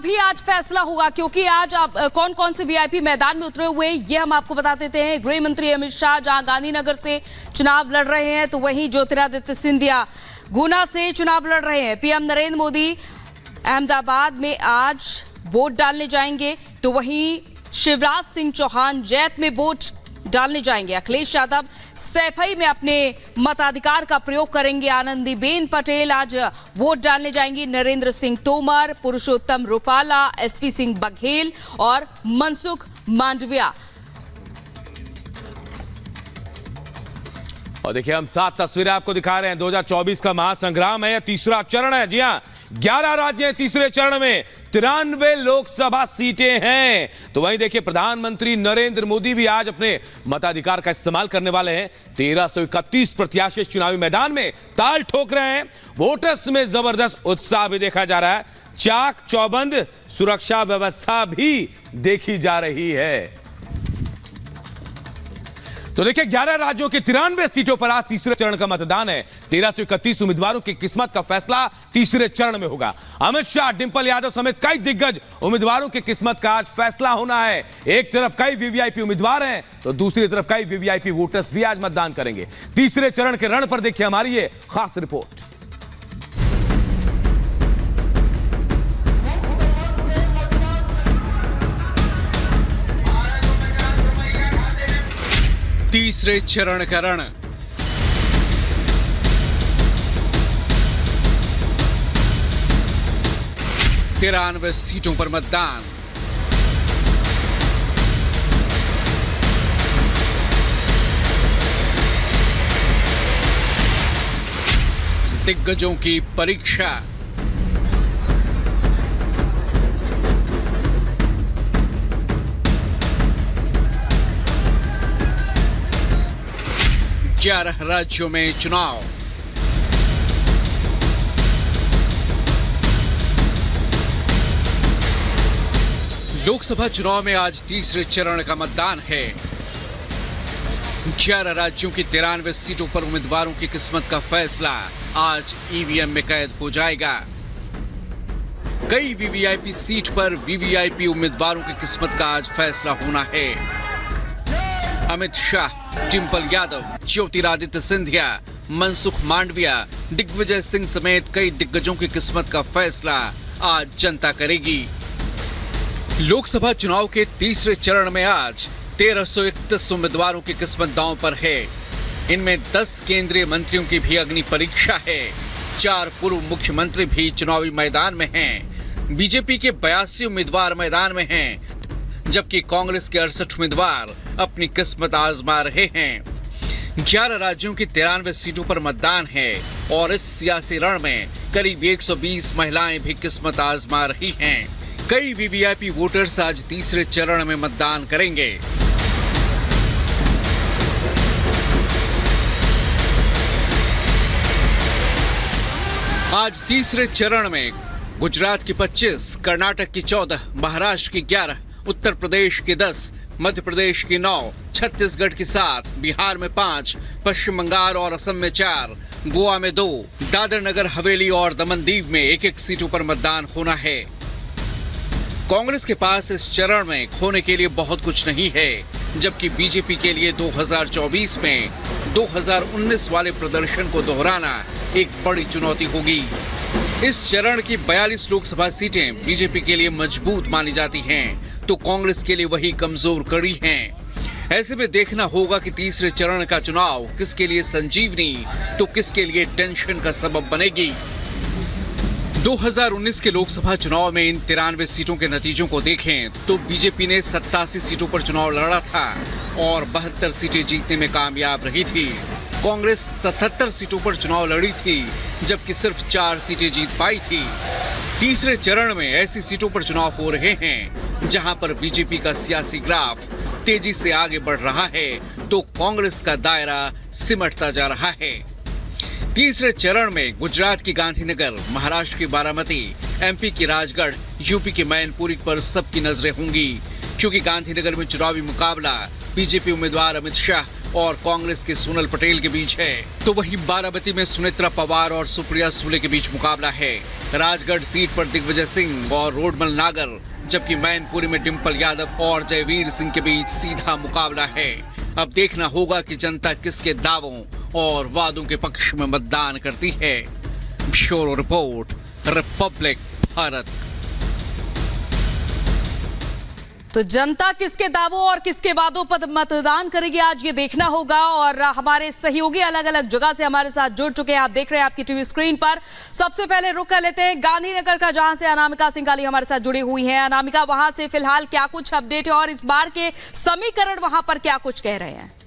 भी आज फैसला होगा, क्योंकि आज आप कौन कौन से वीआईपी मैदान में उतरे हुए ये हम आपको बता देते हैं। गृह मंत्री अमित शाह जहां गांधीनगर से चुनाव लड़ रहे हैं, तो वहीं ज्योतिरादित्य सिंधिया गुना से चुनाव लड़ रहे हैं। पीएम नरेंद्र मोदी अहमदाबाद में आज वोट डालने जाएंगे, तो वहीं शिवराज सिंह चौहान जैत में वोट डालने जाएंगे। अखिलेश यादव सैफई में अपने मताधिकार का प्रयोग करेंगे। आनंदीबेन पटेल आज वोट डालने जाएंगी। नरेंद्र सिंह तोमर, पुरुषोत्तम रुपाला, एसपी सिंह बघेल और मनसुख मांडविया। और देखिए, हम 7 तस्वीरें आपको दिखा रहे हैं। 2024 का महासंग्राम है, यह तीसरा चरण है। जी हाँ, 11 राज्य हैं तीसरे चरण में, 93 लोकसभा सीटें हैं। तो वहीं देखिए, प्रधानमंत्री नरेंद्र मोदी भी आज अपने मताधिकार का इस्तेमाल करने वाले हैं। 1331 प्रत्याशी चुनावी मैदान में ताल ठोक रहे हैं। वोटर्स में जबरदस्त उत्साह भी देखा जा रहा है। चाक चौबंद सुरक्षा व्यवस्था भी देखी जा रही है। तो देखिए, 11 राज्यों के 93 सीटों पर आज तीसरे चरण का मतदान है। 1331 उम्मीदवारों की किस्मत का फैसला तीसरे चरण में होगा। अमित शाह, डिंपल यादव समेत कई दिग्गज उम्मीदवारों की किस्मत का आज फैसला होना है। एक तरफ कई वीवीआईपी उम्मीदवार हैं, तो दूसरी तरफ कई वीवीआईपी वोटर्स भी आज मतदान करेंगे। तीसरे चरण के रण पर देखिए हमारी ये खास रिपोर्ट। तीसरे चरण का रण। तिरानवे सीटों पर मतदान। दिग्गजों की परीक्षा। ग्यारह राज्यों में चुनाव। लोकसभा चुनाव में आज तीसरे चरण का मतदान है। 11 राज्यों की 93 सीटों पर उम्मीदवारों की किस्मत का फैसला आज ईवीएम में कैद हो जाएगा। कई वीवीआईपी सीट पर वीवीआईपी उम्मीदवारों की किस्मत का आज फैसला होना है। अमित शाह, डिंपल यादव, ज्योतिरादित्य सिंधिया, मनसुख मांडविया, दिग्विजय सिंह समेत कई दिग्गजों की किस्मत का फैसला आज जनता करेगी। लोकसभा चुनाव के तीसरे चरण में आज 1331 उम्मीदवारों की किस्मत दांव पर है। इनमें 10 केंद्रीय मंत्रियों की भी अग्नि परीक्षा है। 4 पूर्व मुख्यमंत्री भी चुनावी मैदान में हैं। बीजेपी के 82 उम्मीदवार मैदान में हैं, जबकि कांग्रेस के 68 उम्मीदवार अपनी किस्मत आजमा रहे हैं। 11 राज्यों की 93 सीटों पर मतदान है और इस सियासी रण में करीब 120 महिलाएं भी किस्मत आजमा रही हैं। कई वीवीआईपी वोटर्स आज तीसरे चरण में मतदान करेंगे। आज तीसरे चरण में गुजरात की 25, कर्नाटक की 14, महाराष्ट्र की 11, उत्तर प्रदेश की 10, मध्य प्रदेश की 9, छत्तीसगढ़ की 7, बिहार में 5, पश्चिम बंगाल और असम में 4, गोवा में 2, दादर नगर हवेली और दमन दीव में 1-1 सीटों पर मतदान होना है। कांग्रेस के पास इस चरण में खोने के लिए बहुत कुछ नहीं है, जबकि बीजेपी के लिए 2024 में 2019 वाले प्रदर्शन को दोहराना एक बड़ी चुनौती होगी। इस चरण की 42 लोकसभा सीटें बीजेपी के लिए मजबूत मानी जाती हैं, तो कांग्रेस के लिए वही कमजोर कड़ी हैं। ऐसे में देखना होगा कि तीसरे चरण का चुनाव किसके लिए संजीवनी तो किसके लिए टेंशन का सबब बनेगी। 2019 के लोकसभा चुनाव में इन 93 सीटों के नतीजों को देखें तो बीजेपी ने 87 सीटों पर चुनाव लड़ा था और 72 सीटें जीतने में कामयाब रही थी। कांग्रेस 77 सीटों पर चुनाव लड़ी थी, जबकि सिर्फ 4 सीटें जीत पाई थी। तीसरे चरण में ऐसी सीटों पर चुनाव हो रहे हैं जहां पर बीजेपी का सियासी ग्राफ तेजी से आगे बढ़ रहा है, तो कांग्रेस का दायरा सिमटता जा रहा है। तीसरे चरण में गुजरात की गांधीनगर, महाराष्ट्र की बारामती, एमपी की राजगढ़, यूपी की मैनपुरी पर सबकी नजरें होंगी, क्योंकि गांधीनगर में चुनावी मुकाबला बीजेपी उम्मीदवार अमित शाह और कांग्रेस के सोनल पटेल के बीच है, तो वहीं बाराबती में सुनेत्रा पवार और सुप्रिया सूले के बीच मुकाबला है। राजगढ़ सीट पर दिग्विजय सिंह और रोडमल नागर, जबकि मैनपुरी में डिंपल यादव और जयवीर सिंह के बीच सीधा मुकाबला है। अब देखना होगा कि जनता किसके दावों और वादों के पक्ष में मतदान करती है। Bureau report, Republic Bharat. तो जनता किसके दावों और किसके वादों पर मतदान करेगी, आज ये देखना होगा। और हमारे सहयोगी अलग अलग जगह से हमारे साथ जुड़ चुके हैं, आप देख रहे हैं आपकी टीवी स्क्रीन पर। सबसे पहले रुक कर लेते हैं गांधीनगर का, जहां से अनामिका सिंघाली हमारे साथ जुड़ी हुई हैं। अनामिका, वहां से फिलहाल क्या कुछ अपडेट है और इस बार के समीकरण वहां पर क्या कुछ कह रहे हैं?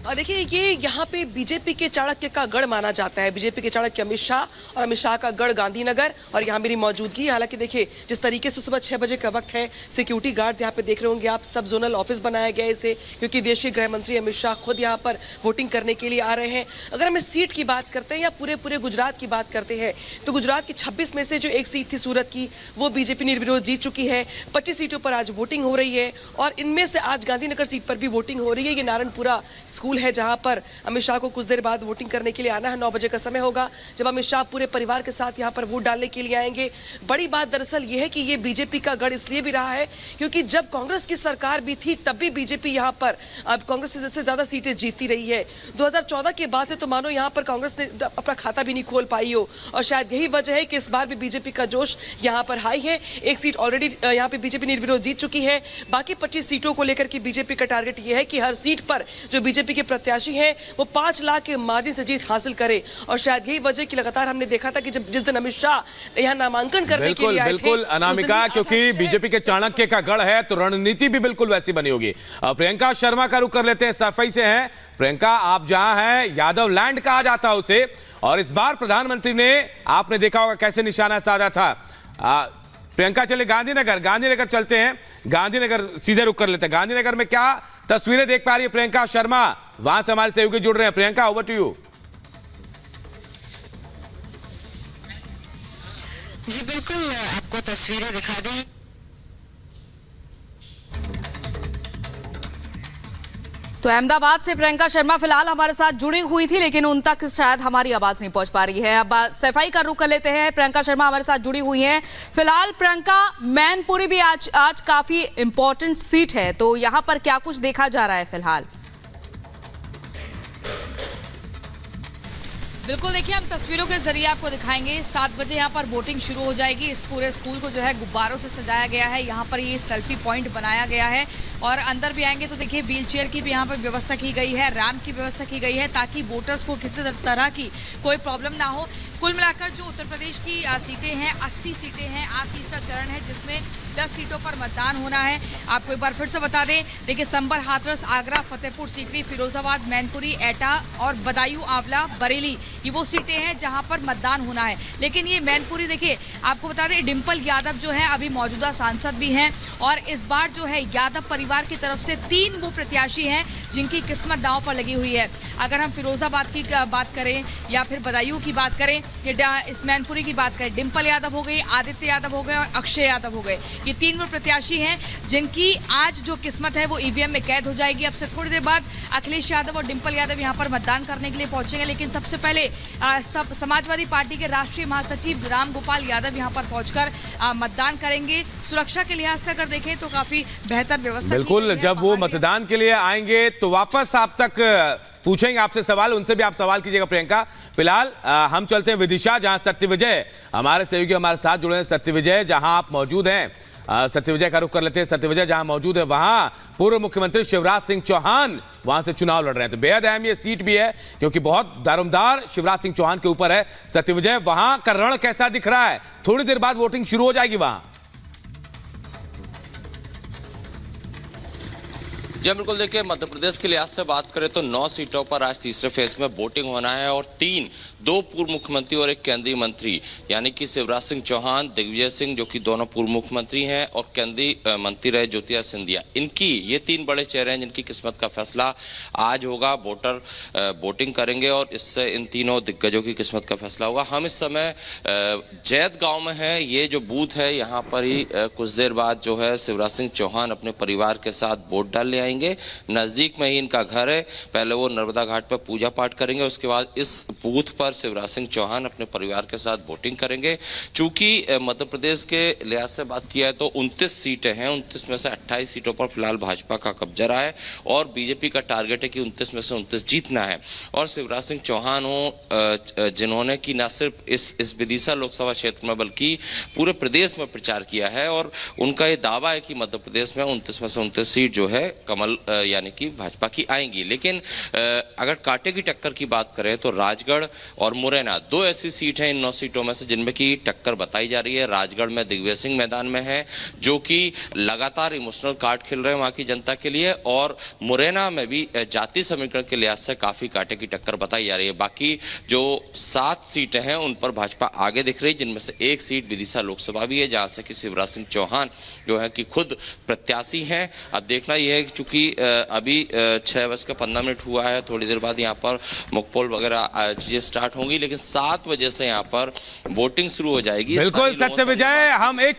देखिए, ये यहाँ पे बीजेपी के चाणक्य का गढ़ माना जाता है। बीजेपी के चाणक्य अमित शाह और अमित शाह का गढ़ गांधीनगर, और यहाँ मेरी मौजूदगी। हालांकि देखिए, जिस तरीके से सुबह 6 बजे का वक्त है, सिक्योरिटी गार्ड्स यहाँ पे देख रहे होंगे आप, सब जोनल ऑफिस बनाया गया है इसे, क्योंकि देश के गृह मंत्री अमित शाह खुद यहाँ पर वोटिंग करने के लिए आ रहे हैं। अगर हम इस सीट की बात करते हैं या पूरे गुजरात की बात करते हैं, तो गुजरात की 26 में से जो एक सीट थी सूरत की, वो बीजेपी निर्विरोध जीत चुकी है। 25 सीटों पर आज वोटिंग हो रही है और इनमें से आज गांधीनगर सीट पर भी वोटिंग हो रही है। ये नारायणपुरा स्कूल है जहाँ पर अमित शाह को कुछ देर बाद वोटिंग करने के लिए आना है। 9 बजे का समय होगा जब अमित शाह पूरे परिवार के साथ यहाँ पर वोट डालने के लिए आएंगे। बड़ी बात दरअसल ये है कि ये बीजेपी का गढ़ इसलिए भी रहा है क्योंकि जब कांग्रेस की सरकार भी थी तब भी बीजेपी यहाँ पर अब कांग्रेस से ज्यादा सीटें जीतती रही है। 2014 के बाद से तो मानो यहाँ पर कांग्रेस ने अपना खाता भी नहीं खोल पाई हो, और शायद यही वजह है कि इस बार भी बीजेपी का जोश यहाँ पर हाई है। एक सीट ऑलरेडी यहाँ पे बीजेपी निर्विरोध जीत चुकी है। बाकी 25 सीटों को लेकर के बीजेपी का टारगेट ये है कि हर सीट पर जो बीजेपी के प्रत्याशी हैं वो 5 लाख के मार्जिन से जीत हासिल करे। और शायद यही वजह की लगातार हमने देखा था कि जब जिस दिन अमित शाह यहाँ नामांकन करने के लिए आए थे, बिल्कुल अनामिका, क्योंकि बीजेपी के चाणक्य का गढ़ है तो रणनीति भी बिल्कुल वैसी बनी होगी। प्रियंका शर्मा का रुख कर लेते हैं, सफाई से हैं। प्रियंका, आप जहां हैं यादव लैंड कहा जाता है उसे, और इस बार प्रधानमंत्री ने, आपने देखा होगा कैसे निशाना साधा था। प्रियंका, चले गांधीनगर चलते हैं। गांधीनगर सीधे रुक कर लेते हैं। गांधीनगर में क्या तस्वीरें देख पा रही है प्रियंका शर्मा? वहां से हमारे सहयोगी जुड़ रहे हैं। Priyanka, over to you. जी बिल्कुल, आपको तस्वीरें दिखा दें। तो अहमदाबाद से प्रियंका शर्मा फिलहाल हमारे साथ जुड़ी हुई थी, लेकिन उन तक शायद हमारी आवाज नहीं पहुंच पा रही है। अब सफाई का रुख कर लेते हैं। प्रियंका शर्मा हमारे साथ जुड़ी हुई हैं। फिलहाल प्रियंका, मैनपुरी भी आज काफी इंपॉर्टेंट सीट है, तो यहां पर क्या कुछ देखा जा रहा है फिलहाल? बिल्कुल, देखिए हम तस्वीरों के जरिए आपको दिखाएंगे। 7 बजे यहाँ पर वोटिंग शुरू हो जाएगी। इस पूरे स्कूल को जो है गुब्बारों से सजाया गया है। यहाँ पर ये सेल्फी पॉइंट बनाया गया है, और अंदर भी आएंगे तो देखिए व्हील चेयर की भी यहाँ पर व्यवस्था की गई है, रैंप की व्यवस्था की गई है, ताकि वोटर्स को किसी तरह की कोई प्रॉब्लम ना हो। कुल मिलाकर जो उत्तर प्रदेश की सीटें हैं, 80 सीटें हैं। आज तीसरा चरण है जिसमें 10 सीटों पर मतदान होना है। आपको एक बार फिर से बता दें, देखिए संभल, हाथरस, आगरा, फतेहपुर सीकरी, फिरोजाबाद, मैनपुरी, एटा और बदायूं, आंवला, बरेली, ये वो सीटें हैं जहां पर मतदान होना है। लेकिन ये मैनपुरी, देखिए आपको बता दें, डिंपल यादव जो है अभी मौजूदा सांसद भी हैं, और इस बार जो है यादव परिवार की तरफ से 3 वो प्रत्याशी हैं जिनकी किस्मत दांव पर लगी हुई है। अगर हम फिरोजाबाद की बात करें या फिर बदायूं की बात करें, इस मैनपुरी की बात करें, डिंपल यादव हो गई, आदित्य यादव हो गए और अक्षय यादव हो गए। ये 3 वो प्रत्याशी हैं जिनकी आज जो किस्मत है वो ईवीएम में कैद हो जाएगी। अब से थोड़ी देर बाद अखिलेश यादव और डिंपल यादव यहाँ पर मतदान करने के लिए पहुंचेंगे, लेकिन सबसे पहले समाजवादी पार्टी के राष्ट्रीय महासचिव राम गोपाल यादव यहाँ पर पहुंचकर मतदान करेंगे। सुरक्षा के लिहाज से अगर देखें तो काफी बेहतर व्यवस्था। बिल्कुल, जब वो मतदान के लिए आएंगे तो वापस आप तक पूछेंगे आपसे सवाल, उनसे भी आप सवाल कीजिएगा प्रियंका। फिलहाल हम चलते हैं विदिशा, जहां सत्यविजय हमारे सहयोगी हमारे साथ जुड़े हैं। सत्यविजय, जहां आप मौजूद हैं, सत्यविजय का रुख कर लेते हैं। सत्यविजय, जहां मौजूद है वहां पूर्व मुख्यमंत्री शिवराज सिंह चौहान वहां से चुनाव लड़ रहे हैं, तो बेहद अहम ये सीट भी है क्योंकि बहुत दारोमदार शिवराज सिंह चौहान के ऊपर है। सत्यविजय, वहां का रण कैसा दिख रहा है? थोड़ी देर बाद वोटिंग शुरू हो जाएगी वहां। जी बिल्कुल, देखिए मध्य प्रदेश के लिहाज से बात करें तो 9 सीटों पर आज तीसरे फेज में वोटिंग होना है और 2 पूर्व मुख्यमंत्री और 1 केंद्रीय मंत्री यानी कि शिवराज सिंह चौहान, दिग्विजय सिंह जो कि दोनों पूर्व मुख्यमंत्री हैं और केंद्रीय मंत्री रहे ज्योतिरादित्य सिंधिया, इनकी ये 3 बड़े चेहरे हैं जिनकी किस्मत का फैसला आज होगा। वोटर वोटिंग करेंगे और इससे इन तीनों दिग्गजों की किस्मत का फैसला होगा। हम इस समय जैत गाँव में है, ये जो बूथ है यहाँ पर ही कुछ देर बाद जो है शिवराज सिंह चौहान अपने परिवार के साथ वोट डालने आएंगे। नजदीक में ही इनका घर है, पहले वो नर्मदा घाट पर पूजा पाठ करेंगे, उसके बाद इस बूथ पर शिवराज सिंह चौहान अपने परिवार के साथ वोटिंग करेंगे। चूंकि मध्य प्रदेश के लिहाज से बात किया है तो 29 सीटें हैं, 29 में से 28 सीटों पर फिलहाल भाजपा का कब्जा रहा है और बीजेपी का टारगेट है कि 29 में से 29 जीतना है। और शिवराज सिंह चौहान हो जिन्होंने कि न सिर्फ इस विदिशा लोकसभा क्षेत्र में बल्कि पूरे प्रदेश में प्रचार किया है और उनका ये दावा है कि मध्य प्रदेश में 29 में से 29 सीट जो है कमल यानी कि भाजपा की आएंगी। लेकिन अगर कांटे की टक्कर की बात करें तो राजगढ़ और मुरैना 2 ऐसी सीट हैं इन 9 सीटों में से जिनमें की टक्कर बताई जा रही है। राजगढ़ में दिग्विजय सिंह मैदान में है जो कि लगातार इमोशनल कार्ड खेल रहे हैं वहां की जनता के लिए, और मुरैना में भी जातीय समीकरण के लिहाज से काफी कांटे की टक्कर बताई जा रही है। बाकी जो 7 सीटें हैं उन पर भाजपा आगे दिख रही है, जिनमें से 1 सीट विदिशा लोकसभा भी है जहां से कि शिवराज सिंह चौहान जो है कि खुद प्रत्याशी हैं। अब देखना यह है कि चूंकि अभी 6:15 हुआ है, थोड़ी देर बाद यहाँ पर मुकपोल वगैरह चीजें स्टार्ट होंगी, लेकिन 7 बजे से यहाँ पर वोटिंग शुरू हो जाएगी। बिल्कुल सत्य विजय, हम एक